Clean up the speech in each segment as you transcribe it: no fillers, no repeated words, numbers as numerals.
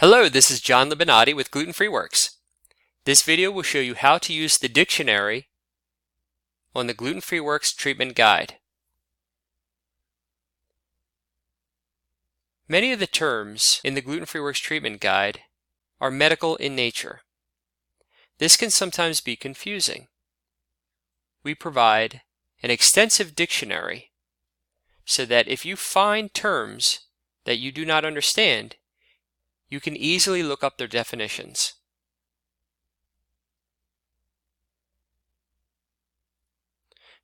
Hello, this is John Libinati with Gluten Free Works. This video will show you how to use the dictionary on the Gluten Free Works Treatment Guide. Many of the terms in the Gluten Free Works Treatment Guide are medical in nature. This can sometimes be confusing. We provide an extensive dictionary so that if you find terms that you do not understand, you can easily look up their definitions.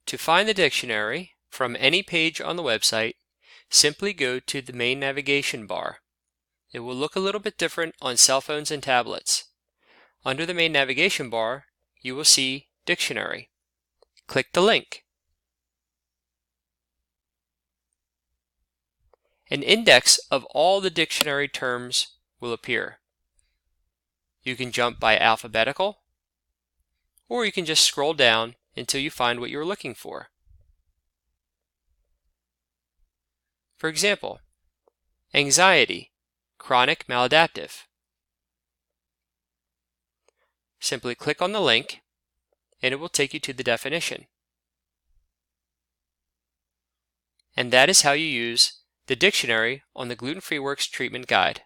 To find the dictionary from any page on the website, simply go to the main navigation bar. It will look a little bit different on cell phones and tablets. Under the main navigation bar, you will see Dictionary. Click the link. An index of all the dictionary terms will appear. You can jump by alphabetical, or you can just scroll down until you find what you're looking for. For example, anxiety, chronic maladaptive. Simply click on the link and it will take you to the definition. And that is how you use the dictionary on the Gluten Free Works Treatment Guide.